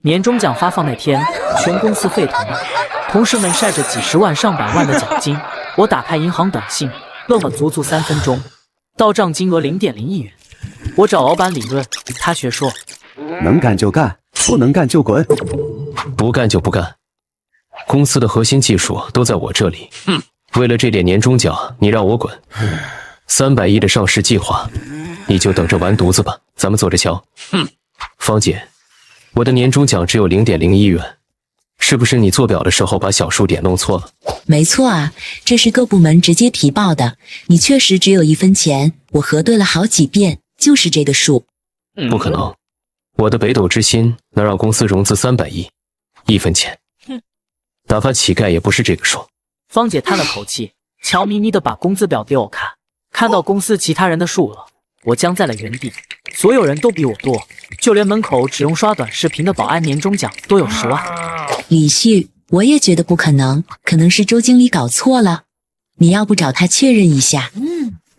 年终奖发放那天，全公司沸腾了，同事们晒着几十万、上百万的奖金。我打开银行短信，愣了足足3分钟，到账金额0.0亿元。我找老板理论，他却说：能干就干，不能干就滚。不干就不干，公司的核心技术都在我这里。为了这点年终奖，你让我滚？300亿的上市计划，你就等着完犊子吧。咱们坐着瞧。芳姐，我的年终奖只有0.0亿元，是不是你做表的时候把小数点弄错了？没错啊，这是各部门直接提报的，你确实只有1分钱，我核对了好几遍，就是这个数。不可能，我的北斗之心能让公司融资300亿，1分钱，打发乞丐也不是这个数。芳姐叹了口气，悄咪咪地把工资表给我看，看到公司其他人的数额，我僵在了原地。所有人都比我多，就连门口只用刷短视频的保安年终奖都有10万。李旭，我也觉得不可能，可能是周经理搞错了，你要不找他确认一下？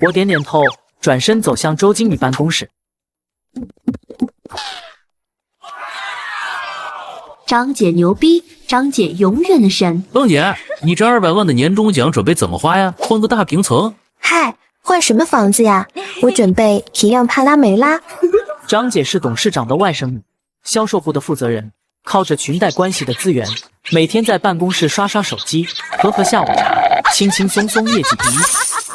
我点点头，转身走向周经理办公室。张姐牛逼，张姐永远的神。凤姐，你这200万的年终奖准备怎么花呀？换个大平层？嗨，换什么房子呀？我准备提样帕拉梅拉。张姐是董事长的外甥女，销售部的负责人，靠着裙带关系的资源，每天在办公室刷刷手机，喝下午茶，轻轻松松业绩第一。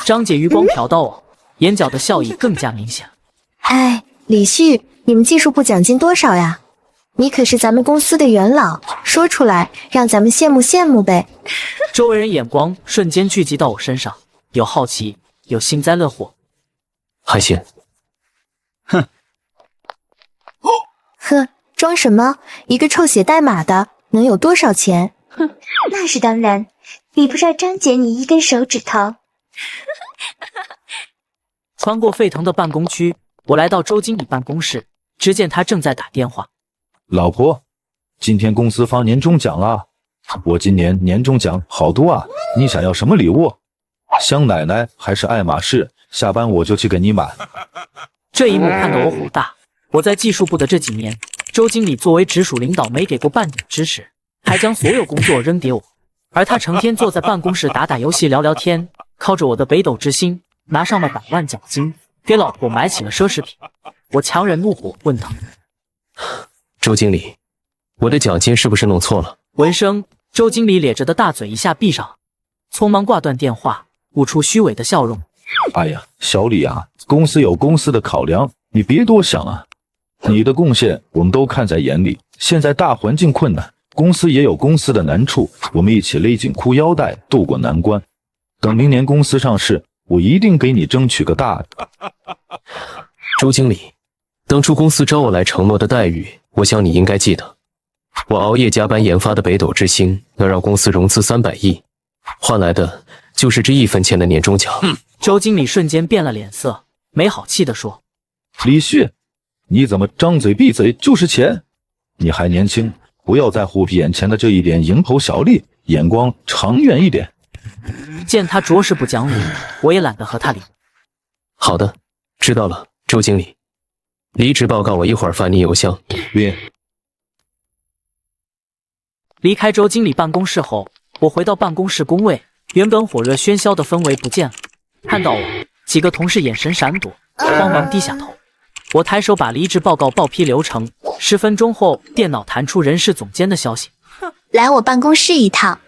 张姐余光瞟到我，眼角的笑意更加明显。哎，李旭，你们技术部奖金多少呀？你可是咱们公司的元老，说出来让咱们羡慕羡慕呗。周围人眼光瞬间聚集到我身上，有好奇，有幸灾乐祸。还行。呵，装什么？一个臭写代码的能有多少钱？那是当然，比不上张姐你1根手指头。穿过沸腾的办公区，我来到周经理办公室，只见他正在打电话。老婆，今天公司发年终奖啦！我今年年终奖好多啊，你想要什么礼物？香奶奶还是爱马仕？下班我就去给你买。这一幕看得我火大。我在技术部的这几年，周经理作为直属领导没给过半点支持，还将所有工作扔给我，而他成天坐在办公室打打游戏聊聊天，靠着我的北斗之星拿上了100万奖金，给老婆买起了奢侈品。我强忍怒火问他：周经理，我的奖金是不是弄错了？闻声，周经理咧着的大嘴一下闭上，匆忙挂断电话，捂出虚伪的笑容。哎呀，小李啊，公司有公司的考量，你别多想啊。你的贡献我们都看在眼里，现在大环境困难，公司也有公司的难处，我们一起勒紧裤腰带渡过难关。等明年公司上市，我一定给你争取个大的。周经理，当初公司招我来承诺的待遇，我想你应该记得。我熬夜加班研发的北斗之星能让公司融资300亿，换来的就是这1分钱的年终奖。周经理瞬间变了脸色，没好气地说：李旭，你怎么张嘴闭嘴就是钱？你还年轻，不要在乎眼前的这一点蝇头小利，眼光长远一点。见他着实不讲理，我也懒得和他理。好的，知道了，周经理。离职报告我一会儿发你邮箱。离开周经理办公室后，我回到办公室工位，原本火热喧嚣的氛围不见了。看到我，几个同事眼神闪躲，慌忙低下头。我抬手把离职报告报批流程，10分钟后，电脑弹出人事总监的消息：来我办公室一趟。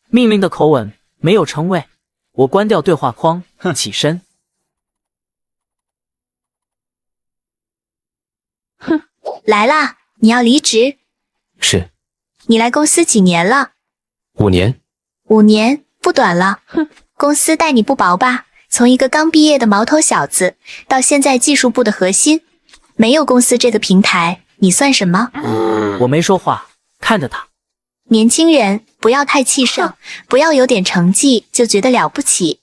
命令的口吻没有称谓。我关掉对话框，起身。来啦，你要离职？是。你来公司几年了？5年。5年，不短了。公司待你不薄吧？从一个刚毕业的毛头小子，到现在技术部的核心，没有公司这个平台，你算什么？我没说话，看着他。年轻人，不要太气盛，不要有点成绩就觉得了不起。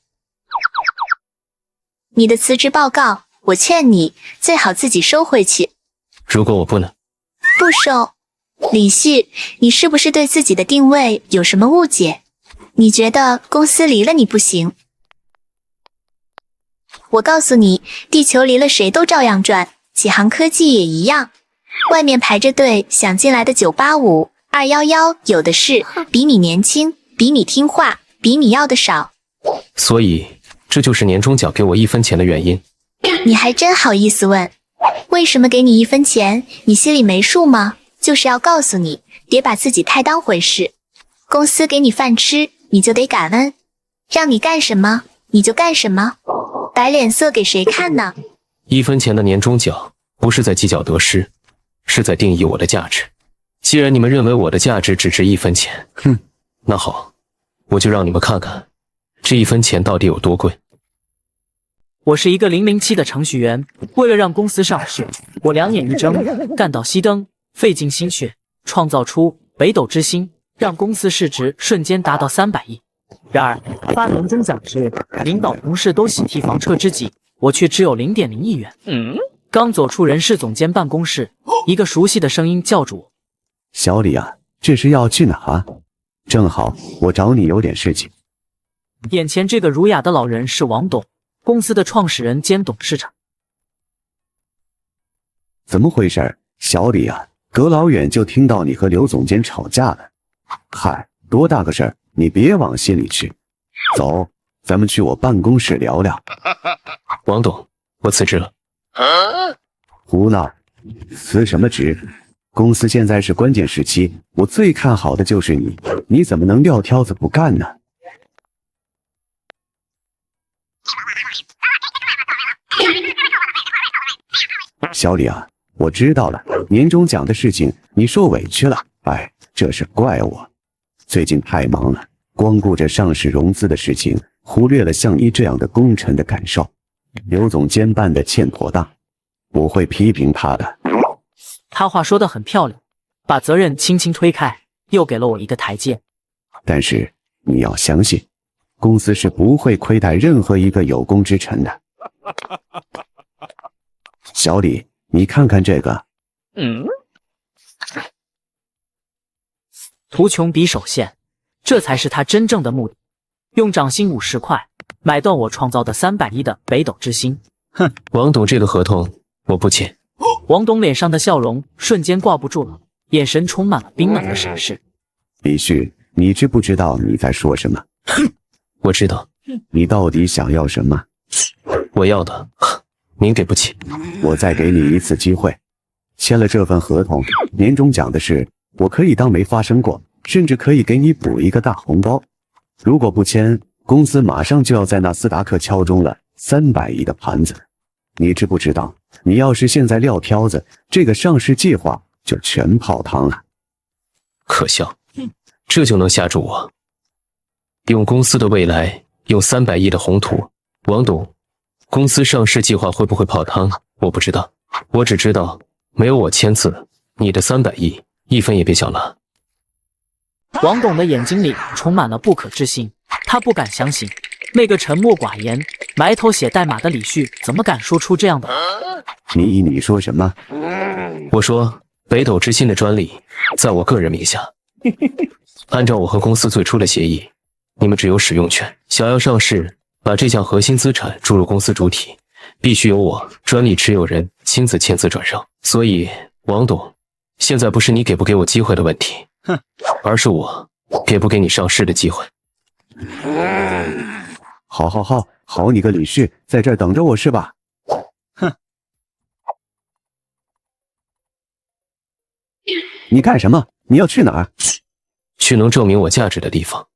你的辞职报告，我劝你最好自己收回去。如果我不呢？不收。李旭，你是不是对自己的定位有什么误解？你觉得公司离了你不行？我告诉你，地球离了谁都照样转，启航科技也一样。外面排着队想进来的985、211有的是，比你年轻，比你听话，比你要的少。所以这就是年终奖给我1分钱的原因。你还真好意思问，为什么给你1分钱？你心里没数吗？就是要告诉你，别把自己太当回事。公司给你饭吃，你就得感恩，让你干什么你就干什么，摆脸色给谁看呢？1分钱的年终奖不是在计较得失，是在定义我的价值。既然你们认为我的价值只值1分钱，那好，我就让你们看看这1分钱到底有多贵。我是一个007的程序员，为了让公司上市，我2眼一睁，干到熄灯，费尽心血，创造出北斗之星，让公司市值瞬间达到300亿。然而发年终奖时，领导同事都喜提房车之际，我却只有0.0亿元。刚走出人事总监办公室，一个熟悉的声音叫住我：“小李啊，这是要去哪？正好我找你有点事情。”眼前这个儒雅的老人是王董，公司的创始人兼董事长。怎么回事，小李啊？隔老远就听到你和刘总监吵架了。嗨，多大个事儿，你别往心里去。走，咱们去我办公室聊聊。王董，我辞职了。胡闹，辞什么职？公司现在是关键时期，我最看好的就是你，你怎么能撂挑子不干呢？小李啊，我知道了，年终奖的事情你受委屈了，哎，这是怪我。最近太忙了，光顾着上市融资的事情，忽略了像你这样的功臣的感受。刘总监办的欠妥当，我会批评他的。他话说得很漂亮，把责任轻轻推开，又给了我一个台阶。但是你要相信，公司是不会亏待任何一个有功之臣的。小李，你看看这个。图穷匕首现，这才是他真正的目的。用掌心50块买断我创造的300亿的北斗之星。王董，这个合同我不签。王董脸上的笑容瞬间挂不住了，眼神充满了冰冷的审视。李旭，你知不知道你在说什么？我知道。你到底想要什么？我要的您给不起。我再给你一次机会，签了这份合同，年终奖的事我可以当没发生过，甚至可以给你补一个大红包。如果不签，公司马上就要在纳斯达克敲钟了300亿的盘子。你知不知道，你要是现在撂挑子，这个上市计划就全泡汤了。可笑，这就能吓住我？用公司的未来，用300亿的宏图。王董，公司上市计划会不会泡汤？我不知道，我只知道没有我签字，你的300亿1分也别想拿。王董的眼睛里充满了不可置信，他不敢相信，那个沉默寡言、埋头写代码的李旭怎么敢说出这样的话？你说什么？我说北斗之星的专利在我个人名下，按照我和公司最初的协议，你们只有使用权。想要上市，把这项核心资产注入公司主体，必须由我专利持有人亲自签字转让。所以，王董，现在不是你给不给我机会的问题，而是我给不给你上市的机会。好，你个李旭，在这儿等着我是吧？你干什么？你要去哪儿？去能证明我价值的地方。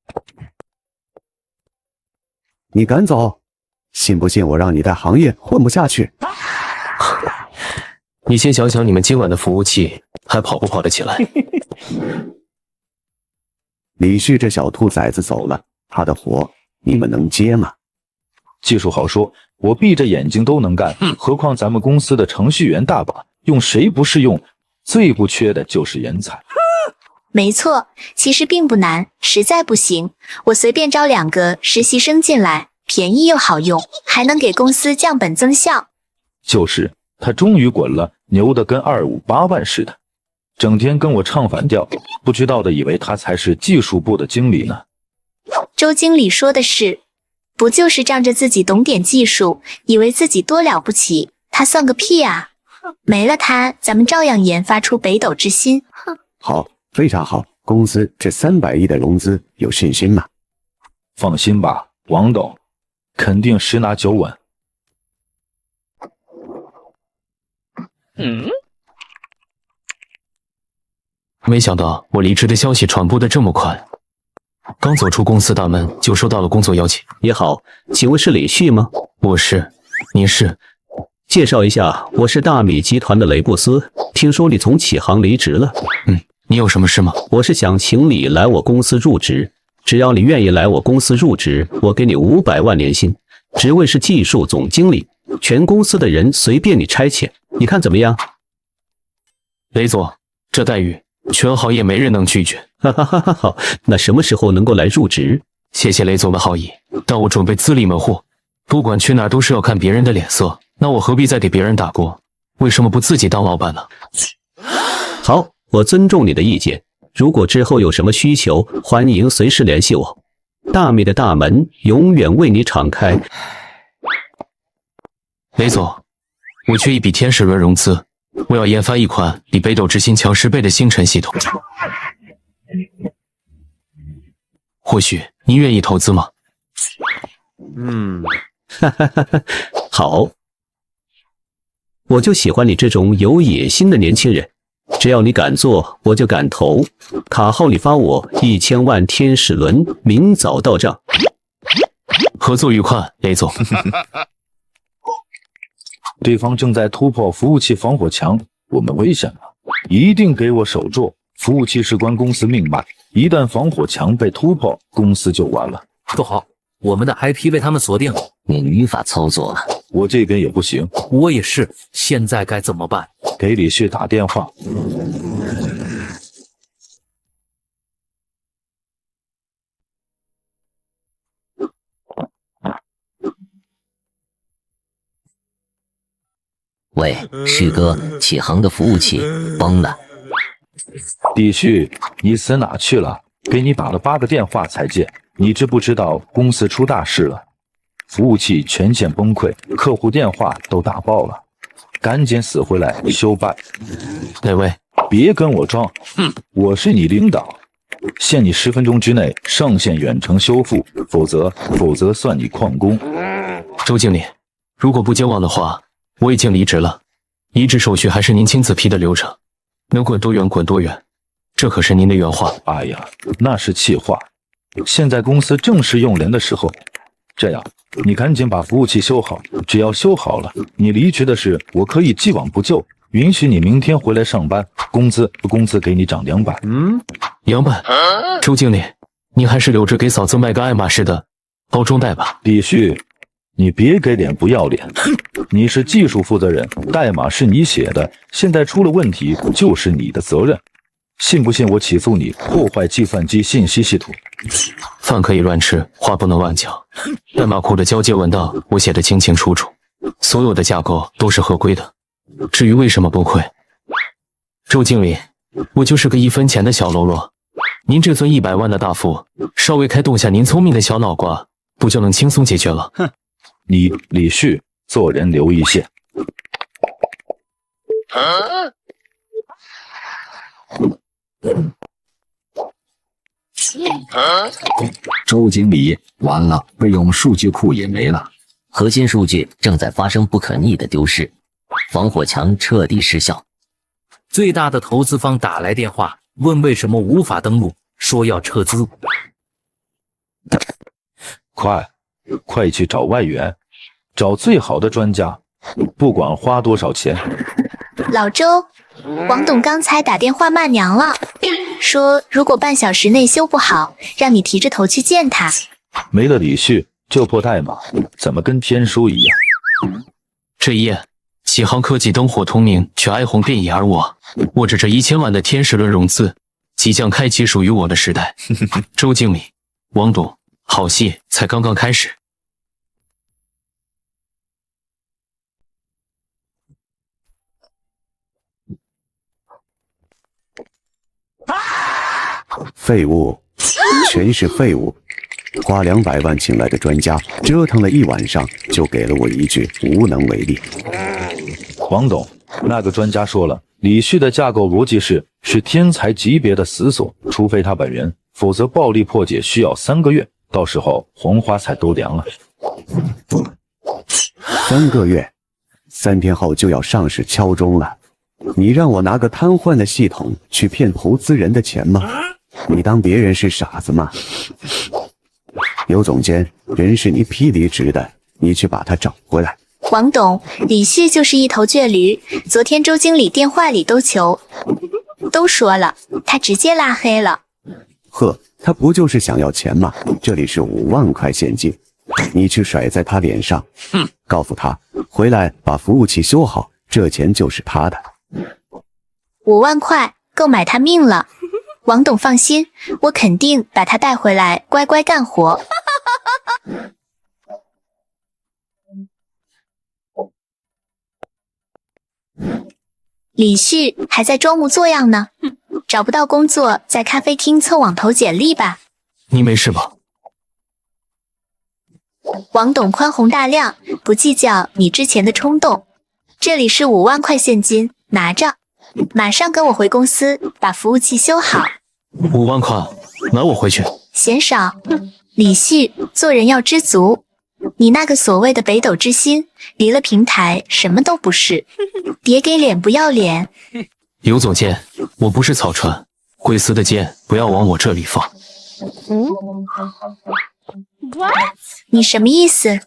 你敢走？信不信我让你在行业混不下去？你先想想你们今晚的服务器还跑不跑得起来？李旭这小兔崽子走了，他的活你们能接吗？技术好说，我闭着眼睛都能干，何况咱们公司的程序员大把，用谁不是用？最不缺的就是人才。没错，其实并不难，实在不行，我随便招2个实习生进来，便宜又好用，还能给公司降本增效。就是他终于滚了，牛的跟258万似的，整天跟我唱反调，不知道的以为他才是技术部的经理呢。周经理说的是，不就是仗着自己懂点技术，以为自己多了不起，他算个屁啊！没了它，咱们照样研发出北斗之心。好，非常好。公司这300亿的融资有信心吗？放心吧，王董，肯定10拿9稳。没想到我离职的消息传播的这么快，刚走出公司大门就收到了工作邀请。你好，请问是李旭吗？我是，您是？介绍一下，我是大米集团的雷布斯。听说你从启航离职了？你有什么事吗？我是想请你来我公司入职，只要你愿意来我公司入职，我给你500万年薪，职位是技术总经理，全公司的人随便你差遣，你看怎么样？雷总，这待遇全行业没人能拒绝。哈哈哈哈！好，那什么时候能够来入职？谢谢雷总的好意，但我准备自立门户，不管去哪儿都是要看别人的脸色，那我何必再给别人打工？为什么不自己当老板呢？好，我尊重你的意见。如果之后有什么需求，欢迎随时联系我。大米的大门永远为你敞开。雷总，我缺一笔天使轮融资，我要研发一款比北斗之心强10倍的星辰系统。或许您愿意投资吗？哈哈哈哈，好，我就喜欢你这种有野心的年轻人。只要你敢做，我就敢投。卡号你发我1000万天使轮，明早到账。合作愉快，雷总。对方正在突破服务器防火墙，我们危险了，一定给我守住。服务器事关公司命脉，一旦防火墙被突破，公司就完了。不好，我们的 IP 被他们锁定了，你无法操作了。我这边也不行。我也是，现在该怎么办？给李旭打电话。喂，旭哥，启航的服务器崩了。李旭，你死哪去了？给你打了8个电话才接。你知不知道公司出大事了？服务器全线崩溃，客户电话都打爆了，赶紧死回来修办。哪位？别跟我装，我是你领导，限你10分钟之内上线远程修复，否则算你旷工。周经理，如果不接网的话，我已经离职了。离职手续还是您亲自批的流程，能滚多远滚多远，这可是您的原话。哎呀，那是气话。现在公司正是用人的时候，这样，你赶紧把服务器修好，只要修好了，你离职的事我可以既往不咎，允许你明天回来上班，工资给你涨200。200？周经理，您还是留着给嫂子买个爱马仕的包装袋吧。李旭，你别给脸不要脸，你是技术负责人，代码是你写的，现在出了问题就是你的责任。信不信我起诉你破坏计算机信息系统？饭可以乱吃，话不能乱讲。代码库的交接文档我写得清清楚楚，所有的架构都是合规的。至于为什么崩溃，周经理，我就是个1分钱的小喽啰，您这尊100万的大富，稍微开动下您聪明的小脑瓜，不就能轻松解决了？哼，你李旭做人留一线。周经理，完了，备用数据库也没了，核心数据正在发生不可逆的丢失，防火墙彻底失效。最大的投资方打来电话，问为什么无法登录，说要撤资。快去找外援，找最好的专家，不管花多少钱。老周，王董刚才打电话骂娘了，说如果半小时内修不好，让你提着头去见他。没了李旭，这破代码怎么跟天书一样？这一夜，启航科技灯火通明，却哀鸿遍野，而我握着这1000万的天使轮融资，即将开启属于我的时代。周经理，王董，好戏才刚刚开始。废物，全是废物！花200万请来的专家，折腾了1晚上，就给了我一句无能为力。王董，那个专家说了，李旭的架构逻辑是天才级别的死锁，除非他本人，否则暴力破解需要3个月，到时候红花菜都凉了。3个月，3天后就要上市敲钟了。你让我拿个瘫痪的系统去骗投资人的钱吗？你当别人是傻子吗？刘总监，人是你批离职的，你去把他找回来。王董，李旭就是一头倔驴，昨天周经理电话里都说了，他直接拉黑了。呵，他不就是想要钱吗？这里是5万块现金，你去甩在他脸上，告诉他回来把服务器修好，这钱就是他的。5万块够买他命了。王董放心，我肯定把他带回来，乖乖干活。李旭还在装模作样呢，找不到工作，在咖啡厅凑网投简历吧。你没事吧？王董宽宏大量，不计较你之前的冲动。这里是5万块现金，拿着，马上跟我回公司把服务器修好。5万块，拿我回去。嫌少，李旭，做人要知足。你那个所谓的北斗之心，离了平台什么都不是，别给脸不要脸。刘总监，我不是草船，贵司的剑不要往我这里放。你什么意思？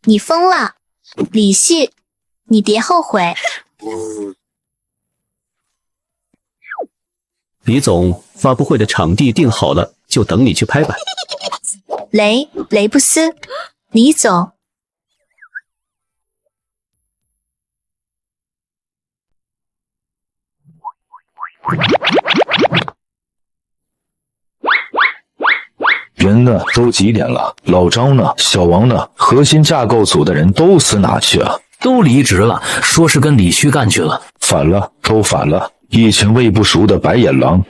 你疯了？李旭，你别后悔。李总，发布会的场地定好了，就等你去拍板。雷布斯，李总。人呢？都几点了？老张呢？小王呢？核心架构组的人都死哪去啊？都离职了，说是跟李旭干去了。反了，都反了！一群喂不熟的白眼狼。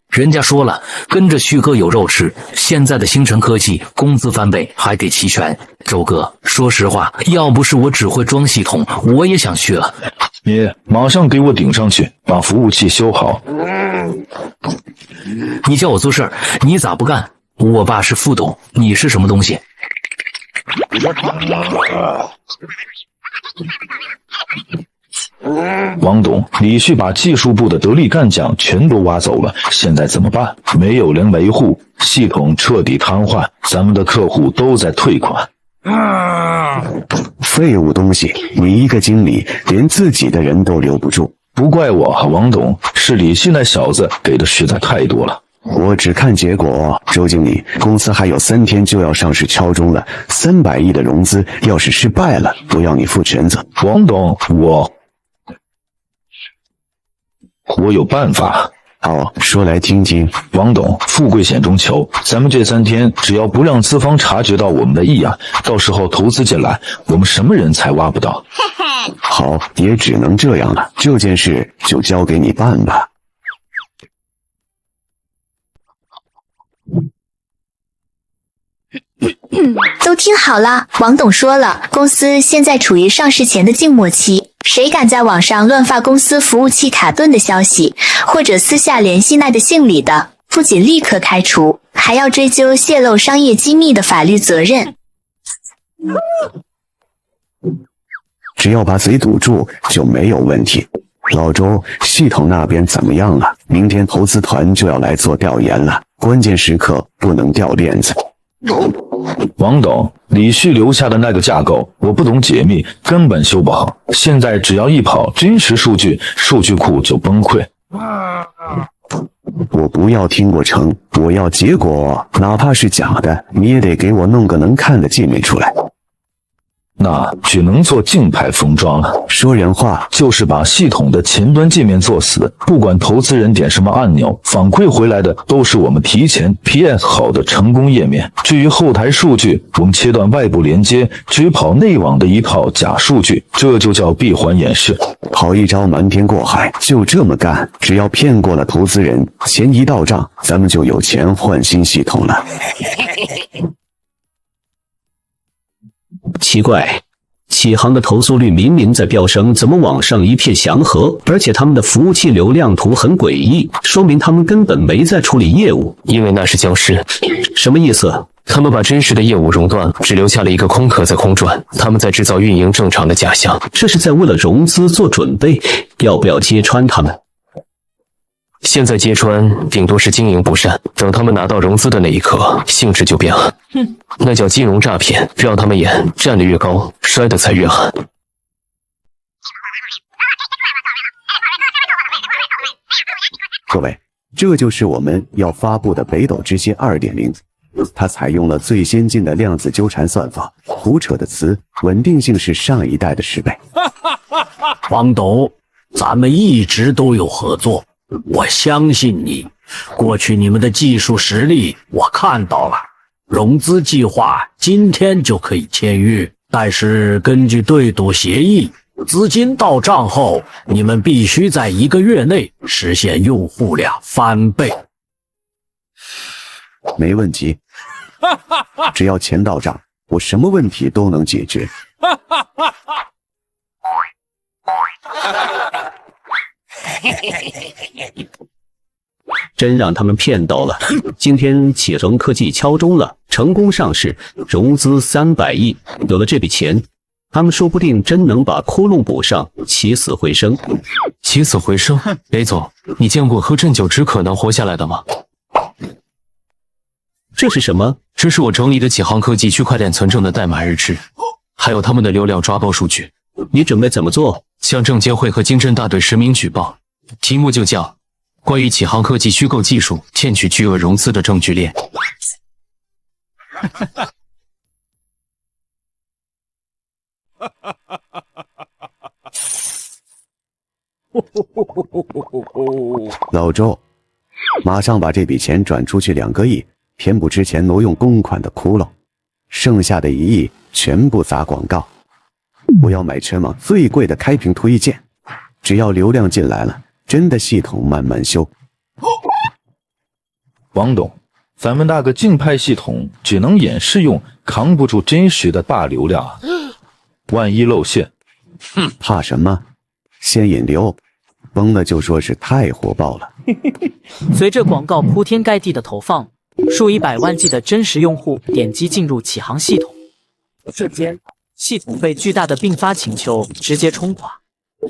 人家说了，跟着旭哥有肉吃。现在的星辰科技工资翻倍，还给期权。周哥，说实话，要不是我只会装系统，我也想去了。你马上给我顶上去，把服务器修好。你叫我做事儿，你咋不干？我爸是副董，你是什么东西？王董，李旭把技术部的得力干将全都挖走了，现在怎么办？没有人维护，系统彻底瘫痪，咱们的客户都在退款。废物东西，你一个经理连自己的人都留不住。不怪我，王董，是李旭那小子给的实在太多了。我只看结果，周经理，公司还有3天就要上市敲钟了，300亿的融资，要是失败了，都要你负全责。王董，我有办法。好，说来听听。王董，富贵险中求，咱们这3天只要不让资方察觉到我们的异样，到时候投资进来，我们什么人才挖不到。好，也只能这样了，这件事就交给你办吧。都听好了，王董说了，公司现在处于上市前的静默期，谁敢在网上乱发公司服务器卡顿的消息，或者私下联系那的姓李的，不仅立刻开除，还要追究泄露商业机密的法律责任。只要把嘴堵住就没有问题。老周，系统那边怎么样了？明天投资团就要来做调研了，关键时刻不能掉链子。王董，李旭留下的那个架构，我不懂解密，根本修不好。现在只要一跑真实数据，数据库就崩溃。我不要听过程，我要结果，哪怕是假的，你也得给我弄个能看的界面出来。那只能做静态封装了。说人话，就是把系统的前端界面做死，不管投资人点什么按钮，反馈回来的都是我们提前 PS 好的成功页面。至于后台数据，我们切断外部连接，只跑内网的一套假数据，这就叫闭环演示。好一招瞒天过海，就这么干，只要骗过了投资人，钱一到账，咱们就有钱换新系统了。奇怪，启航的投诉率明明在飙升，怎么网上一片祥和？而且他们的服务器流量图很诡异，说明他们根本没在处理业务。因为那是僵尸。什么意思？他们把真实的业务熔断了，只留下了一个空壳在空转。他们在制造运营正常的假象，这是在为了融资做准备。要不要揭穿他们？现在揭穿顶多是经营不善，等他们拿到融资的那一刻，性质就变了。那叫金融诈骗，让他们演，站得越高，摔得才越狠。各位，这就是我们要发布的北斗之蝎2.0，它采用了最先进的量子纠缠算法，胡扯的词稳定性是上一代的10倍。王董，咱们一直都有合作，我相信你。过去你们的技术实力我看到了，融资计划今天就可以签约，但是根据对赌协议，资金到账后，你们必须在1个月内实现用户量翻倍。没问题，只要钱到账，我什么问题都能解决。真让他们骗到了。今天启恒科技敲钟了，成功上市，融资300亿。有了这笔钱，他们说不定真能把窟窿补上，起死回生。起死回生？雷总，你见过喝鸩酒止渴能活下来的吗？这是什么？这是我整理的启航科技区块链存证的代码日志，还有他们的流量抓包数据。你准备怎么做？向证监会和经侦大队实名举报，题目就叫关于启航科技虚构技术骗取巨额融资的证据链。老周，马上把这笔钱转出去2个亿，填补之前挪用公款的窟窿，剩下的1亿全部砸广告。我要买全网最贵的开屏推荐，只要流量进来了，真的系统慢慢修。王董，咱们那个竞拍系统只能演示用，扛不住真实的大流量啊！万一露馅，怕什么？先引流，崩了就说是太火爆了。随着广告铺天盖地的投放，数以百万计的真实用户点击进入启航系统，瞬间系统被巨大的并发请求直接冲垮。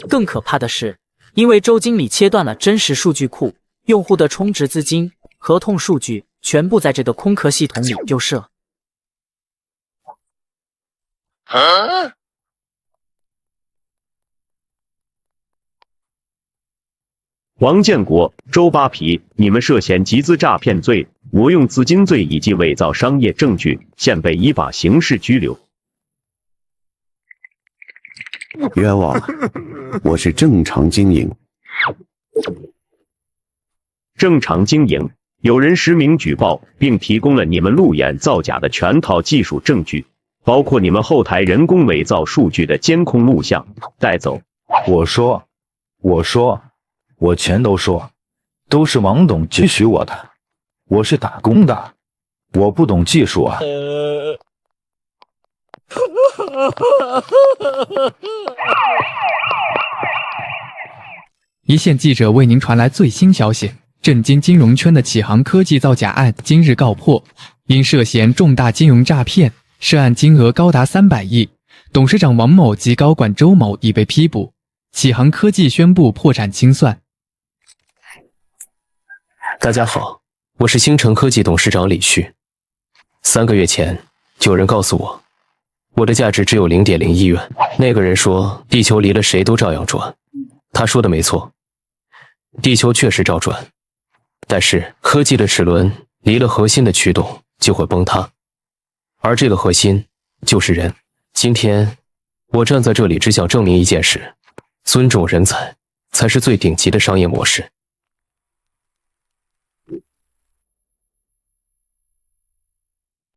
更可怕的是，因为周经理切断了真实数据库，用户的充值资金、合同数据全部在这个空壳系统里丢失了。王建国、周扒皮，你们涉嫌集资诈骗罪、挪用资金罪以及伪造商业证据，现被依法刑事拘留。冤枉了，我是正常经营。正常经营，有人实名举报，并提供了你们路演造假的全套技术证据，包括你们后台人工伪造数据的监控录像，带走。我说，我全都说，都是王董指许我的，我是打工的，我不懂技术啊。一线记者为您传来最新消息：震惊金融圈的启航科技造假案今日告破，因涉嫌重大金融诈骗，涉案金额高达300亿，董事长王某及高管周某已被批捕。启航科技宣布破产清算。大家好，我是星城科技董事长李旭。3个月前，有人告诉我，我的价值只有0.0亿元。那个人说，地球离了谁都照样转。他说的没错，地球确实照转，但是科技的齿轮离了核心的驱动就会崩塌，而这个核心就是人。今天我站在这里，只想证明一件事：尊重人才才是最顶级的商业模式。